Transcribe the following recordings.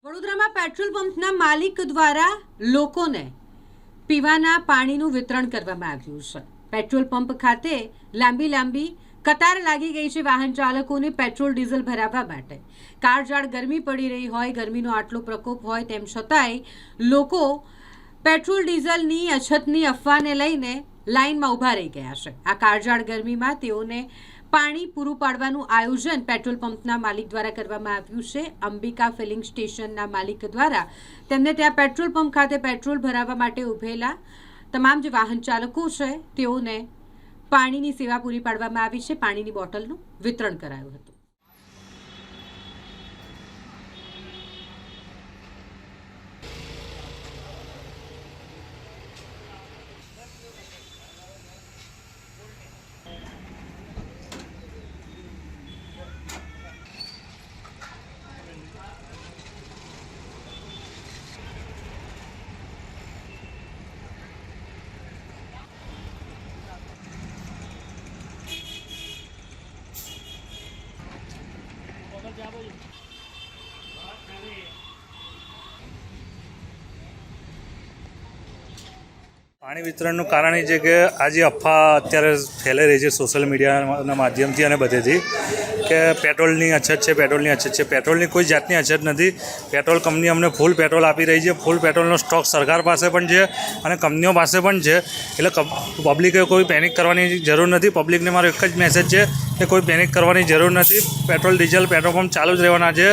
વડોદરામાં પેટ્રોલ પંપના માલિક દ્વારા લોકોને પીવાના પાણીનું વિતરણ કરવામાં આવ્યું છે। પેટ્રોલ પંપ ખાતે લાંબી કતાર લાગી ગઈ છે વાહન ચાલકોને પેટ્રોલ ડીઝલ ભરાવવા માટે। કાળઝાળ ગરમી પડી રહી હોય, ગરમીનો આટલો પ્રકોપ હોય તેમ છતાંય લોકો પેટ્રોલ ડીઝલની અછતની અફવાને લઈને લાઇનમાં ઊભા રહી ગયા છે। આ કાળઝાળ ગરમીમાં તેઓને પાણી પૂરું પાડવાનું આયોજન પેટ્રોલ પંપના માલિક દ્વારા કરવામાં આવ્યું છે। અંબિકા ફિલિંગ સ્ટેશનના માલિક દ્વારા તેમને ત્યાં પેટ્રોલ પંપ ખાતે પેટ્રોલ ભરાવવા માટે ઊભેલા તમામ જે વાહન ચાલકો છે તેઓને પાણીની સેવા પૂરી પાડવામાં આવી છે। પાણીની બોટલનું વિતરણ કરાયું હતું। પાણી વિતરણનું કારણ એ છે કે આજે અફવા અત્યારે ફેલાઈ રહી છે સોશિયલ મીડિયાના માધ્યમથી અને બધેથી કે પેટ્રોલની અછત છે। પેટ્રોલની કોઈ જાતની અછત નથી। પેટ્રોલ કંપની અમને ફૂલ પેટ્રોલ આપી રહી છે। ફૂલ પેટ્રોલનો સ્ટોક સરકાર પાસે પણ છે અને કંપનીઓ પાસે પણ છે। એટલે પબ્લિકે કોઈ પેનિક કરવાની જરૂર નથી। પબ્લિકને મારો એક જ મેસેજ છે કે કોઈ પેનિક કરવાની જરૂર નથી। પેટ્રોલ ડીઝલ પેટ્રોલ પંપ ચાલુ જ રહેવાના છે।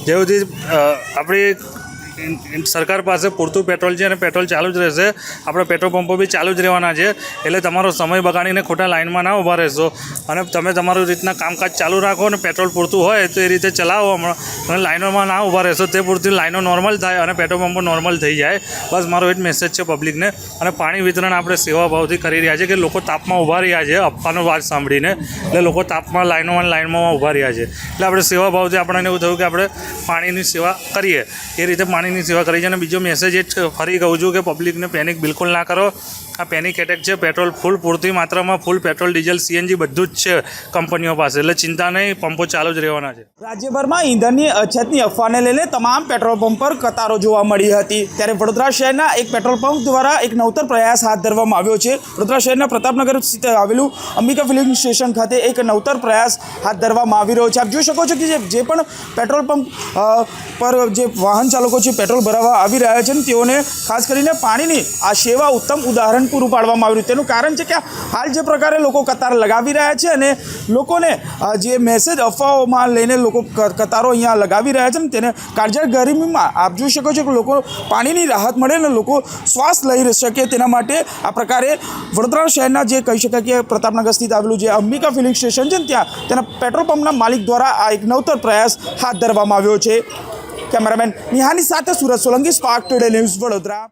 જેવું આપણી સરકાર પાસે પૂરતું પેટ્રોલ છે અને પેટ્રોલ ચાલુ જ રહેશે। આપણે પેટ્રોલ પંપો બી ચાલુ જ રહેવાના છે। એટલે તમારો સમય બગાડીને ખોટા લાઇનમાં ના ઊભા રહેશો અને તમે તમારું રીતના કામકાજ ચાલુ રાખો અને પેટ્રોલ પૂરતું હોય તો એ રીતે ચલાવો અને લાઇનોમાં ના ઊભા રહેશો। તે પૂરતી લાઇનો નોર્મલ થાય અને પેટ્રોલ પંપો નોર્મલ થઈ જાય। બસ મારો એ જ મેસેજ છે પબ્લિકને। અને પાણી વિતરણ આપણે સેવાભાવથી કરી રહ્યા છે કે લોકો તાપમાં ઊભા રહ્યા છે અફવાનો વાત સાંભળીને। એટલે લોકો તાપમાં લાઇનમાં ઊભા રહ્યા છે। એટલે આપણે સેવાભાવથી આપણને એવું થયું કે આપણે પાણીની સેવા કરીએ। એ રીતે પાણીની સેવા કરી છે। અને બીજો મેસેજ એ જ ફરી કહું છું કે પબ્લિકને પેનિક બિલકુલ ના કરો। આ પેનિક એટેક છે। પેટ્રોલ ફૂલ પૂરતી માત્રામાં ફૂલ પેટ્રોલ ડીઝલ સીએનજી બધું જ છે કંપનીઓ પાસે। એટલે ચિંતા નહીં, પંપો ચાલુ જ રહેવાના છે। રાજ્યભરમાં ઈંધણની અછતની અફવાને લઈને તમામ પેટ્રોલ પંપ પર કતારો જોવા મળી હતી। ત્યારે વડોદરા શહેરના એક પેટ્રોલ પંપ દ્વારા એક નવતર પ્રયાસ હાથ ધરવામાં આવ્યો છે। વડોદરા શહેરના પ્રતાપનગર સ્થિત આવેલું અંબિકા ફિલિંગ સ્ટેશન ખાતે એક નવતર પ્રયાસ હાથ ધરવામાં આવી રહ્યો છે। આપ જોઈ શકો છો કે જે પણ પેટ્રોલ પંપ પર જે વાહન ચાલકો છે પેટ્રોલ ભરાવવા આવી રહ્યા છે તેઓને ખાસ કરીને પાણીની આ સેવા ઉત્તમ ઉદાહરણ પૂરું પાડવામાં આવ્યું। તેનું કારણ છે કે હાલ જે પ્રકારે લોકો કતાર લગાવી રહ્યા છે અને લોકોને જે મેસેજ અફવાઓમાં લઈને લોકો કતારો અહીંયા લગાવી રહ્યા છે ને તેને કાળઝાળ ગરમીમાં આપ જોઈ શકો છો કે લોકો પાણીની રાહત મળે અને લોકો શ્વાસ લઈ શકે તેના માટે આ પ્રકારે વડોદરા શહેરના જે કહી શકાય કે પ્રતાપનગર સ્થિત આવેલું જે અંબિકા ફિલિંગ સ્ટેશન છે ત્યાં તેના પેટ્રોલ પંપના માલિક દ્વારા આ એક નવતર પ્રયાસ હાથ ધરવામાં આવ્યો છે। કેમેરામેન નિહાની સાથે Surat Solanki, spark today news, Vadodara.